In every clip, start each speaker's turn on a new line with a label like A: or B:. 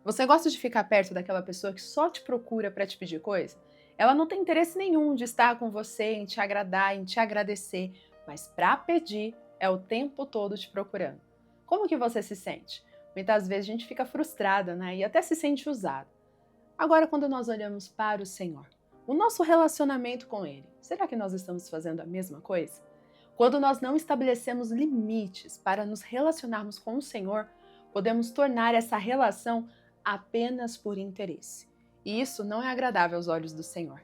A: Você gosta de ficar perto daquela pessoa que só te procura para te pedir coisa? Ela não tem interesse nenhum de estar com você, em te agradar, em te agradecer, mas para pedir é o tempo todo te procurando. Como que você se sente? Muitas vezes a gente fica frustrada, né? E até se sente usada. Agora, quando nós olhamos para o Senhor, o nosso relacionamento com Ele, será que nós estamos fazendo a mesma coisa? Quando nós não estabelecemos limites para nos relacionarmos com o Senhor, podemos tornar essa relação apenas por interesse. E isso não é agradável aos olhos do Senhor.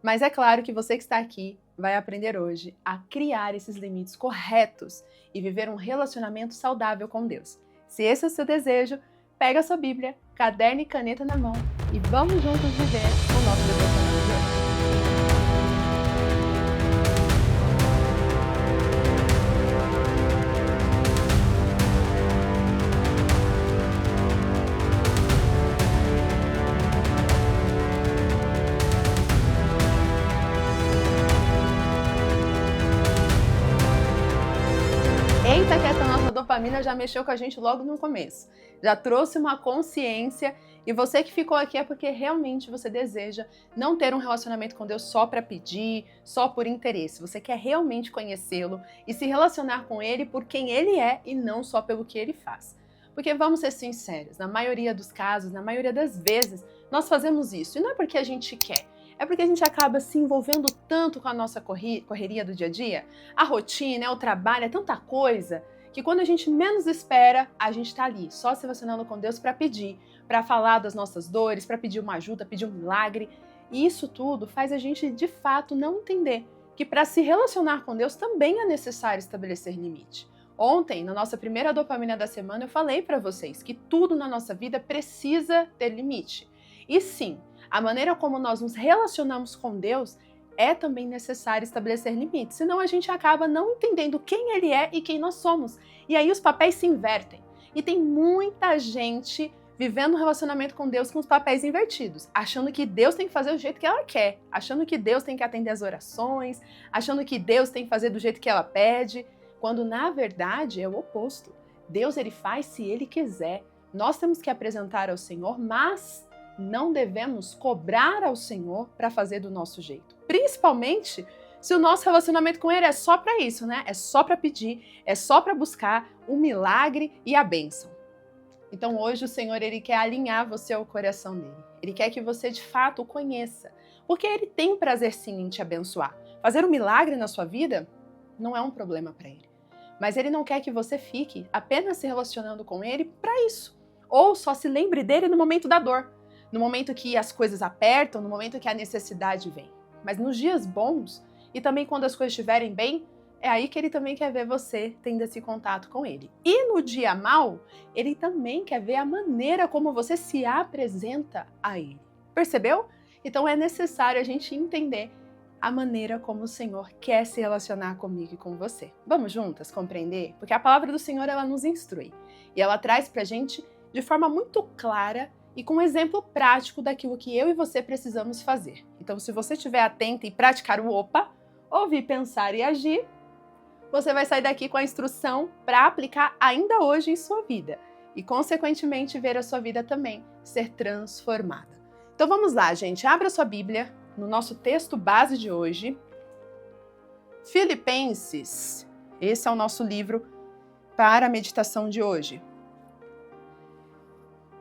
A: Mas é claro que você que está aqui vai aprender hoje a criar esses limites corretos e viver um relacionamento saudável com Deus. Se esse é o seu desejo, pega a sua Bíblia, caderno e caneta na mão e vamos juntos viver o nosso devocional de hoje. Eita, que essa nossa dopamina já mexeu com a gente logo no começo. Já trouxe uma consciência e você que ficou aqui é porque realmente você deseja não ter um relacionamento com Deus só para pedir, só por interesse. Você quer realmente conhecê-lo e se relacionar com Ele por quem Ele é e não só pelo que Ele faz. Porque vamos ser sinceros, na maioria dos casos, na maioria das vezes, nós fazemos isso. E não é porque a gente quer. É porque a gente acaba se envolvendo tanto com a nossa correria do dia a dia, a rotina, o trabalho, é tanta coisa, que quando a gente menos espera, a gente está ali, só se relacionando com Deus para pedir, para falar das nossas dores, para pedir uma ajuda, pedir um milagre. E isso tudo faz a gente, de fato, não entender que para se relacionar com Deus também é necessário estabelecer limite. Ontem, na nossa primeira dopamina da semana, eu falei para vocês que tudo na nossa vida precisa ter limite. E sim, a maneira como nós nos relacionamos com Deus é também necessário estabelecer limites, senão a gente acaba não entendendo quem Ele é e quem nós somos. E aí os papéis se invertem. E tem muita gente vivendo um relacionamento com Deus com os papéis invertidos, achando que Deus tem que fazer do jeito que ela quer, achando que Deus tem que atender as orações, achando que Deus tem que fazer do jeito que ela pede, quando na verdade é o oposto. Deus ele faz se Ele quiser. Nós temos que apresentar ao Senhor, mas não devemos cobrar ao Senhor para fazer do nosso jeito. Principalmente se o nosso relacionamento com Ele é só para isso, né? É só para pedir, é só para buscar o milagre e a bênção. Então hoje o Senhor ele quer alinhar você ao coração dele. Ele quer que você de fato o conheça, porque Ele tem prazer sim em te abençoar. Fazer um milagre na sua vida não é um problema para Ele. Mas Ele não quer que você fique apenas se relacionando com Ele para isso. Ou só se lembre dele no momento da dor. No momento que as coisas apertam, no momento que a necessidade vem. Mas nos dias bons, e também quando as coisas estiverem bem, é aí que Ele também quer ver você tendo esse contato com Ele. E no dia mau, Ele também quer ver a maneira como você se apresenta a Ele. Percebeu? Então é necessário a gente entender a maneira como o Senhor quer se relacionar comigo e com você. Vamos juntas compreender? Porque a palavra do Senhor ela nos instrui. E ela traz pra gente de forma muito clara e com um exemplo prático daquilo que eu e você precisamos fazer. Então, se você estiver atenta e praticar o OPA, ouvir, pensar e agir, você vai sair daqui com a instrução para aplicar ainda hoje em sua vida e, consequentemente, ver a sua vida também ser transformada. Então, vamos lá, gente. Abra sua Bíblia no nosso texto base de hoje, Filipenses. Esse é o nosso livro para a meditação de hoje.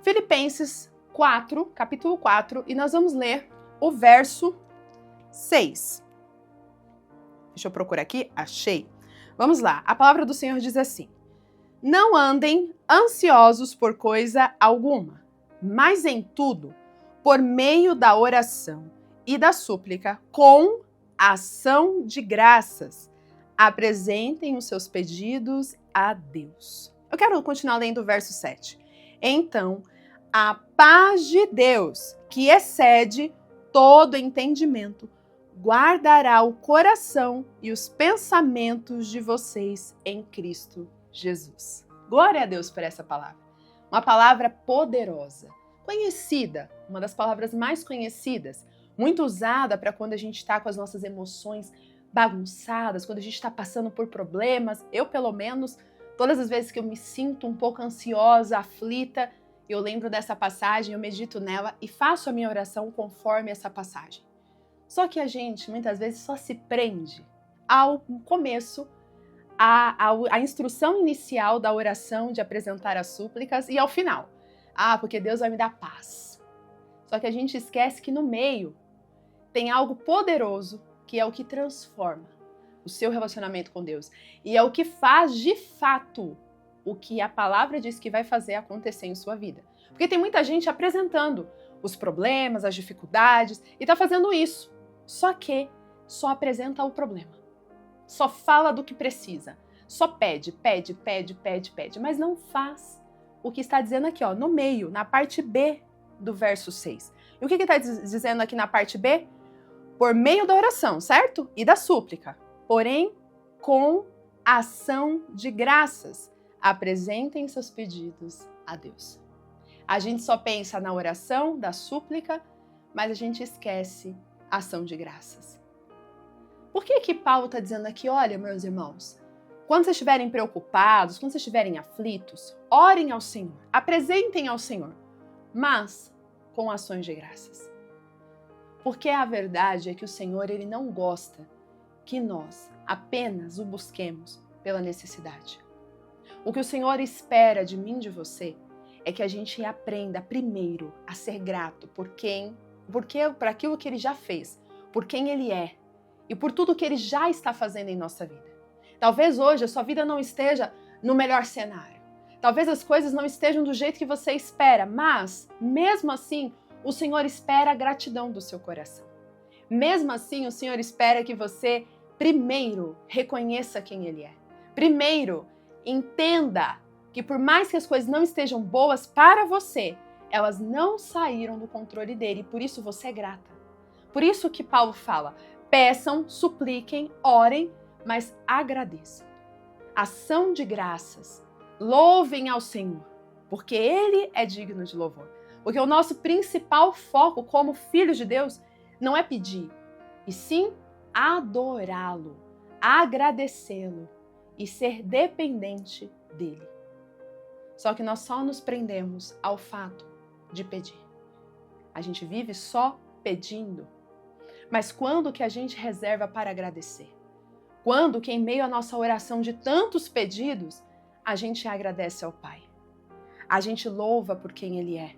A: Filipenses 4, capítulo 4, e nós vamos ler o verso 6. Deixa eu procurar aqui, achei. Vamos lá, a palavra do Senhor diz assim: não andem ansiosos por coisa alguma, mas em tudo, por meio da oração e da súplica, com ação de graças, apresentem os seus pedidos a Deus. Eu quero continuar lendo o verso 7. Então, a paz de Deus, que excede todo entendimento, guardará o coração e os pensamentos de vocês em Cristo Jesus. Glória a Deus por essa palavra. Uma palavra poderosa, conhecida, uma das palavras mais conhecidas, muito usada para quando a gente está com as nossas emoções bagunçadas, quando a gente está passando por problemas. Eu, pelo menos, todas as vezes que eu me sinto um pouco ansiosa, aflita, eu lembro dessa passagem, eu medito nela e faço a minha oração conforme essa passagem. Só que a gente, muitas vezes, só se prende ao começo, a instrução inicial da oração de apresentar as súplicas e ao final. Porque Deus vai me dar paz. Só que a gente esquece que no meio tem algo poderoso que é o que transforma o seu relacionamento com Deus. E é o que faz, de fato, o que a palavra diz que vai fazer acontecer em sua vida. Porque tem muita gente apresentando os problemas, as dificuldades, e tá fazendo isso. Só que só apresenta o problema. Só fala do que precisa. Só pede, mas não faz o que está dizendo aqui, no meio, na parte B do verso 6. E o que está dizendo aqui na parte B? Por meio da oração, certo? E da súplica. Porém, com ação de graças, apresentem seus pedidos a Deus. A gente só pensa na oração, da súplica, mas a gente esquece a ação de graças. Por que Paulo está dizendo aqui, olha, meus irmãos, quando vocês estiverem preocupados, quando vocês estiverem aflitos, orem ao Senhor, apresentem ao Senhor, mas com ações de graças. Porque a verdade é que o Senhor, Ele não gosta que nós apenas o busquemos pela necessidade. O que o Senhor espera de mim e de você é que a gente aprenda primeiro a ser grato por aquilo que Ele já fez, por quem Ele é e por tudo que Ele já está fazendo em nossa vida. Talvez hoje a sua vida não esteja no melhor cenário. Talvez as coisas não estejam do jeito que você espera, mas, mesmo assim, o Senhor espera a gratidão do seu coração. Mesmo assim, o Senhor espera que você, primeiro, reconheça quem Ele é. Primeiro, entenda que por mais que as coisas não estejam boas para você, elas não saíram do controle dele e por isso você é grata. Por isso que Paulo fala, peçam, supliquem, orem, mas agradeçam. Ação de graças, louvem ao Senhor, porque Ele é digno de louvor. Porque o nosso principal foco como filhos de Deus não é pedir, e sim adorá-lo, agradecê-lo e ser dependente dele. Só que nós só nos prendemos ao fato de pedir. A gente vive só pedindo. Mas quando que a gente reserva para agradecer? Quando que em meio à nossa oração de tantos pedidos, a gente agradece ao Pai? A gente louva por quem Ele é.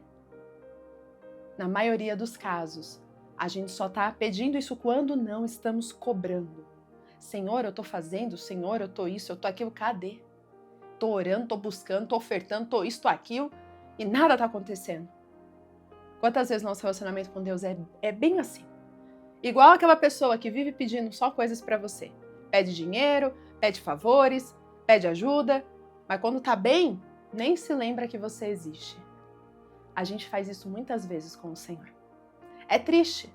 A: Na maioria dos casos, a gente só está pedindo isso quando não estamos cobrando. Senhor, eu estou fazendo, Senhor, eu estou isso, eu estou aquilo, cadê? Estou orando, estou buscando, estou ofertando, estou isso, estou aquilo, e nada está acontecendo. Quantas vezes nosso relacionamento com Deus é bem assim? Igual aquela pessoa que vive pedindo só coisas para você. Pede dinheiro, pede favores, pede ajuda, mas quando está bem, nem se lembra que você existe. A gente faz isso muitas vezes com o Senhor. É triste,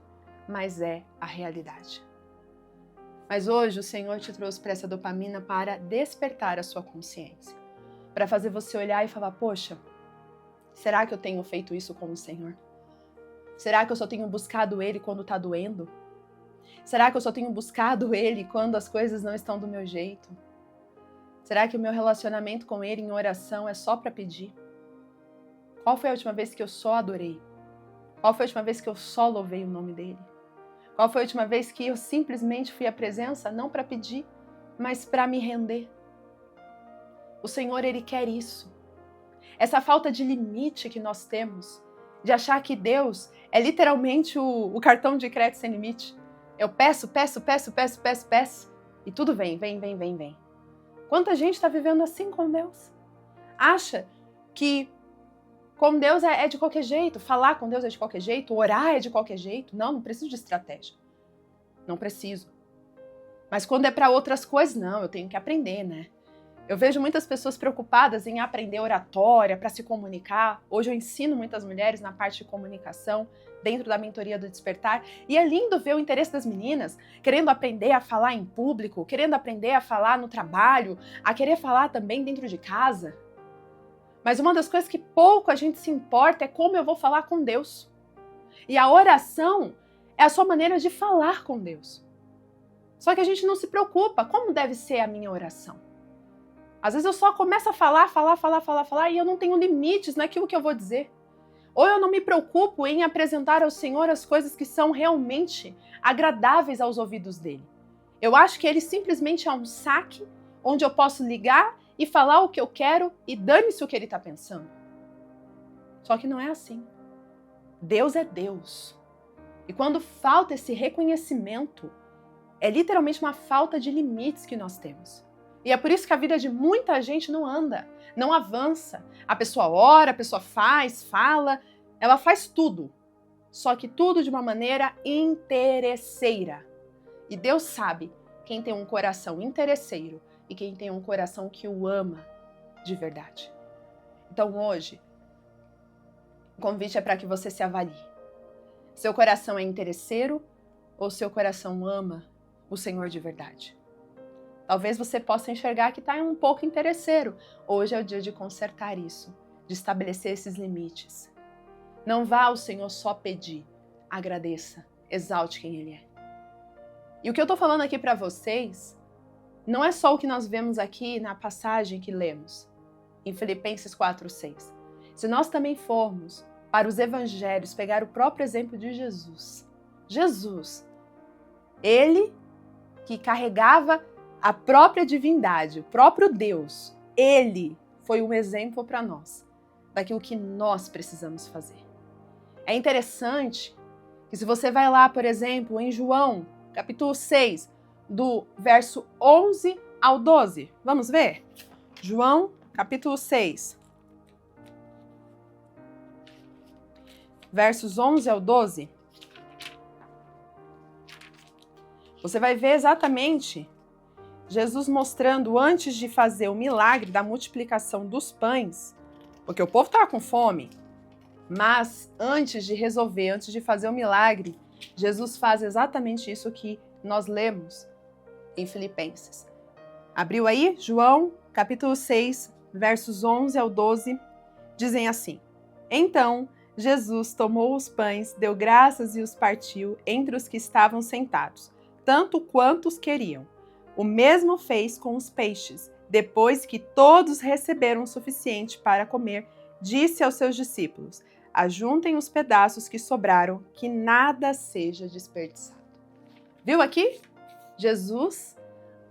A: mas é a realidade. Mas hoje o Senhor te trouxe para essa dopamina para despertar a sua consciência. Para fazer você olhar e falar, poxa, será que eu tenho feito isso com o Senhor? Será que eu só tenho buscado Ele quando está doendo? Será que eu só tenho buscado Ele quando as coisas não estão do meu jeito? Será que o meu relacionamento com Ele em oração é só para pedir? Qual foi a última vez que eu só adorei? Qual foi a última vez que eu só louvei o nome dEle? Qual foi a última vez que eu simplesmente fui à presença, não para pedir, mas para me render? O Senhor, Ele quer isso. Essa falta de limite que nós temos, de achar que Deus é literalmente o cartão de crédito sem limite. Eu peço, e tudo vem. Quanta gente está vivendo assim com Deus? Acha que com Deus é de qualquer jeito, falar com Deus é de qualquer jeito, orar é de qualquer jeito. Não preciso de estratégia. Não preciso. Mas quando é para outras coisas, não, eu tenho que aprender, né? Eu vejo muitas pessoas preocupadas em aprender oratória para se comunicar. Hoje eu ensino muitas mulheres na parte de comunicação, dentro da mentoria do Despertar. E é lindo ver o interesse das meninas querendo aprender a falar em público, querendo aprender a falar no trabalho, a querer falar também dentro de casa. Mas uma das coisas que pouco a gente se importa é como eu vou falar com Deus. E a oração é a sua maneira de falar com Deus. Só que a gente não se preocupa. Como deve ser a minha oração? Às vezes eu só começo a falar e eu não tenho limites naquilo que eu vou dizer. Ou eu não me preocupo em apresentar ao Senhor as coisas que são realmente agradáveis aos ouvidos dele. Eu acho que ele simplesmente é um saque onde eu posso ligar e falar o que eu quero e dane-se o que ele está pensando. Só que não é assim. Deus é Deus. E quando falta esse reconhecimento, é literalmente uma falta de limites que nós temos. E é por isso que a vida de muita gente não anda, não avança. A pessoa ora, a pessoa faz, fala, ela faz tudo. Só que tudo de uma maneira interesseira. E Deus sabe quem tem um coração interesseiro e quem tem um coração que o ama de verdade. Então hoje, o convite é para que você se avalie. Seu coração é interesseiro ou seu coração ama o Senhor de verdade? Talvez você possa enxergar que está um pouco interesseiro. Hoje é o dia de consertar isso, de estabelecer esses limites. Não vá ao Senhor só pedir, agradeça, exalte quem Ele é. E o que eu estou falando aqui para vocês não é só o que nós vemos aqui na passagem que lemos, em Filipenses 4:6. Se nós também formos para os evangelhos pegar o próprio exemplo de Jesus, Ele que carregava a própria divindade, o próprio Deus, Ele foi um exemplo para nós daquilo que nós precisamos fazer. É interessante que se você vai lá, por exemplo, em João, capítulo 6, do verso 11 ao 12, vamos ver? João, capítulo 6, versos 11 ao 12. Você vai ver exatamente Jesus mostrando antes de fazer o milagre da multiplicação dos pães, porque o povo estava com fome, mas antes de fazer o milagre, Jesus faz exatamente isso que nós lemos em Filipenses. Abriu aí? João, capítulo 6, versos 11 ao 12, dizem assim: Então, Jesus tomou os pães, deu graças e os partiu entre os que estavam sentados, tanto quantos queriam. O mesmo fez com os peixes. Depois que todos receberam o suficiente para comer, disse aos seus discípulos: Ajuntem os pedaços que sobraram, que nada seja desperdiçado. Viu aqui? Jesus,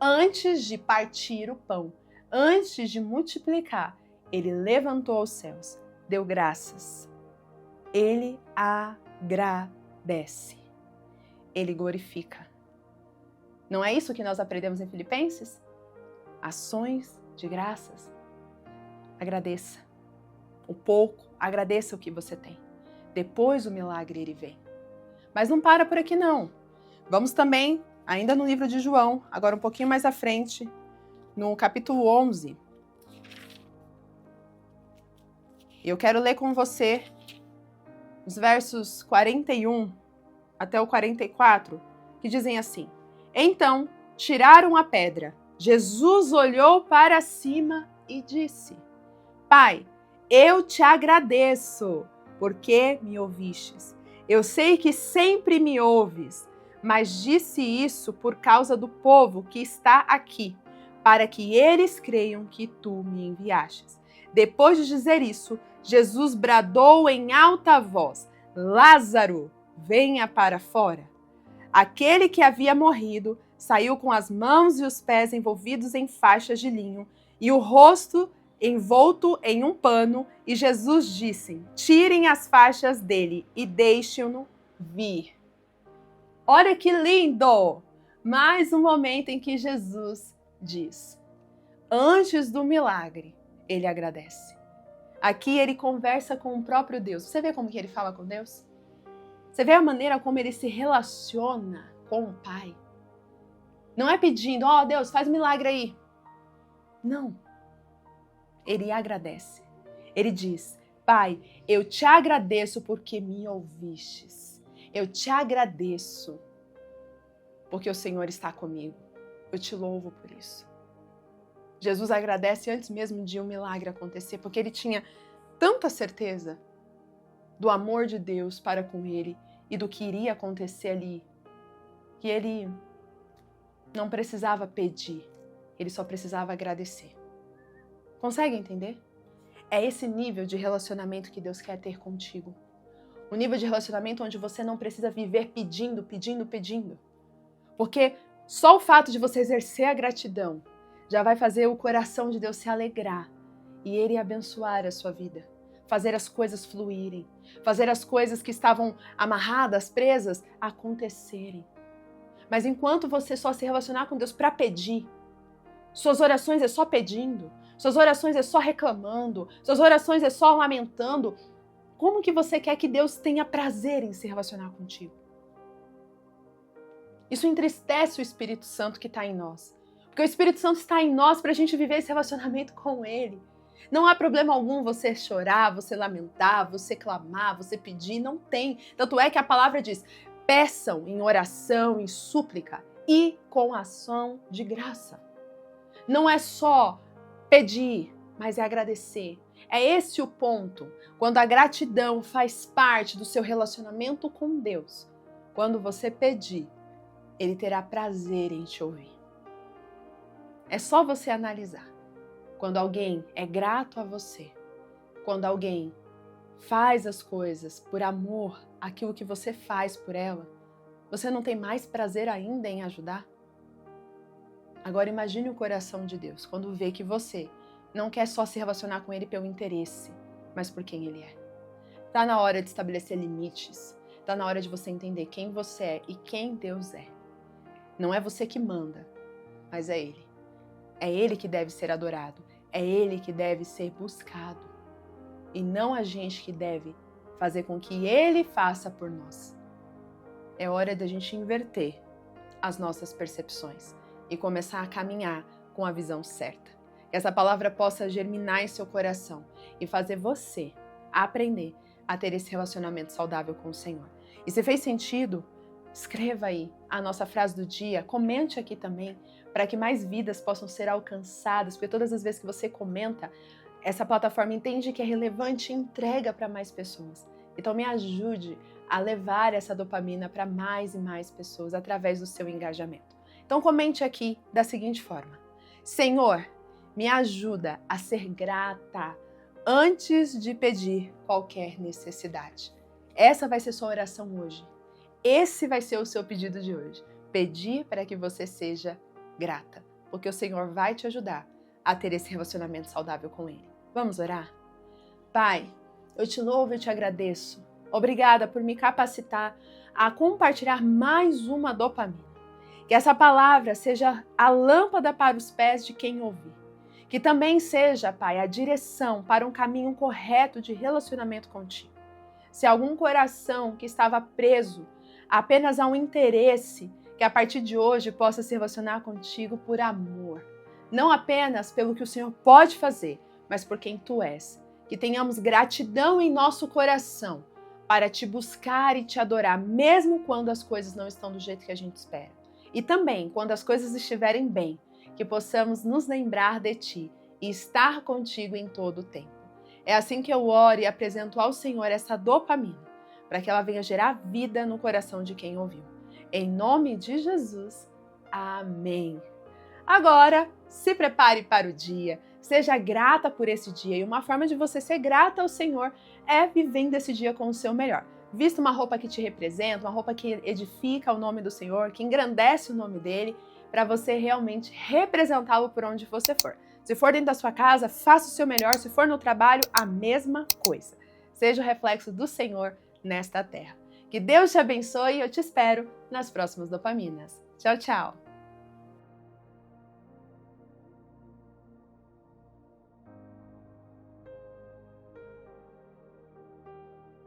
A: antes de partir o pão, antes de multiplicar, ele levantou aos céus, deu graças. Ele agradece. Ele glorifica. Não é isso que nós aprendemos em Filipenses? Ações de graças. Agradeça. O pouco, agradeça o que você tem. Depois o milagre ele vem. Mas não para por aqui não. Vamos também, ainda no livro de João, agora um pouquinho mais à frente, no capítulo 11. Eu quero ler com você os versos 41 até o 44, que dizem assim: Então tiraram a pedra. Jesus olhou para cima e disse: Pai, eu te agradeço, porque me ouvistes. Eu sei que sempre me ouves, mas disse isso por causa do povo que está aqui, para que eles creiam que tu me enviastes. Depois de dizer isso, Jesus bradou em alta voz: Lázaro, venha para fora. Aquele que havia morrido saiu com as mãos e os pés envolvidos em faixas de linho e o rosto envolto em um pano, e Jesus disse: Tirem as faixas dele e deixem-no vir. Olha que lindo! Mais um momento em que Jesus diz: antes do milagre, ele agradece. Aqui ele conversa com o próprio Deus. Você vê como que ele fala com Deus? Você vê a maneira como ele se relaciona com o Pai? Não é pedindo: ó, Deus, faz um milagre aí. Não. Ele agradece. Ele diz: Pai, eu te agradeço porque me ouvistes. Eu te agradeço porque o Senhor está comigo. Eu te louvo por isso. Jesus agradece antes mesmo de um milagre acontecer, porque ele tinha tanta certeza do amor de Deus para com ele e do que iria acontecer ali, que ele não precisava pedir, ele só precisava agradecer. Consegue entender? É esse nível de relacionamento que Deus quer ter contigo. Um nível de relacionamento onde você não precisa viver pedindo. Porque só o fato de você exercer a gratidão já vai fazer o coração de Deus se alegrar e Ele abençoar a sua vida. Fazer as coisas fluírem. Fazer as coisas que estavam amarradas, presas, acontecerem. Mas enquanto você só se relacionar com Deus para pedir, suas orações é só pedindo, suas orações é só reclamando, suas orações é só lamentando, como que você quer que Deus tenha prazer em se relacionar contigo? Isso entristece o Espírito Santo que está em nós. Porque o Espírito Santo está em nós para a gente viver esse relacionamento com Ele. Não há problema algum você chorar, você lamentar, você clamar, você pedir, não tem. Tanto é que a palavra diz, peçam em oração, em súplica e com ação de graça. Não é só pedir, mas é agradecer. É esse o ponto. Quando a gratidão faz parte do seu relacionamento com Deus, quando você pedir, Ele terá prazer em te ouvir. É só você analisar. Quando alguém é grato a você, quando alguém faz as coisas por amor àquilo que você faz por ela, você não tem mais prazer ainda em ajudar? Agora imagine o coração de Deus quando vê que você não quer só se relacionar com Ele pelo interesse, mas por quem Ele é. Tá na hora de estabelecer limites, tá na hora de você entender quem você é e quem Deus é. Não é você que manda, mas é Ele. É Ele que deve ser adorado, é Ele que deve ser buscado. E não a gente que deve fazer com que Ele faça por nós. É hora da gente inverter as nossas percepções e começar a caminhar com a visão certa. Que essa palavra possa germinar em seu coração e fazer você aprender a ter esse relacionamento saudável com o Senhor. E se fez sentido, escreva aí a nossa frase do dia, comente aqui também, para que mais vidas possam ser alcançadas, porque todas as vezes que você comenta, essa plataforma entende que é relevante e entrega para mais pessoas. Então me ajude a levar essa dopamina para mais e mais pessoas através do seu engajamento. Então comente aqui da seguinte forma: Senhor, me ajuda a ser grata antes de pedir qualquer necessidade. Essa vai ser sua oração hoje. Esse vai ser o seu pedido de hoje. Pedir para que você seja grata, porque o Senhor vai te ajudar a ter esse relacionamento saudável com Ele. Vamos orar? Pai, eu te louvo e te agradeço. Obrigada por me capacitar a compartilhar mais uma dopamina. Que essa palavra seja a lâmpada para os pés de quem ouvir. Que também seja, Pai, a direção para um caminho correto de relacionamento contigo. Se algum coração que estava preso apenas a um interesse, que a partir de hoje possa se relacionar contigo por amor. Não apenas pelo que o Senhor pode fazer, mas por quem Tu és. Que tenhamos gratidão em nosso coração para Te buscar e Te adorar, mesmo quando as coisas não estão do jeito que a gente espera. E também, quando as coisas estiverem bem, que possamos nos lembrar de Ti e estar contigo em todo o tempo. É assim que eu oro e apresento ao Senhor essa dopamina, para que ela venha gerar vida no coração de quem ouviu. Em nome de Jesus, amém. Agora, se prepare para o dia, seja grata por esse dia. E uma forma de você ser grata ao Senhor é vivendo esse dia com o seu melhor. Vista uma roupa que te representa, uma roupa que edifica o nome do Senhor, que engrandece o nome dele, para você realmente representá-lo por onde você for. Se for dentro da sua casa, faça o seu melhor. Se for no trabalho, a mesma coisa. Seja o reflexo do Senhor nesta terra. Que Deus te abençoe e eu te espero nas próximas dopaminas. Tchau, tchau!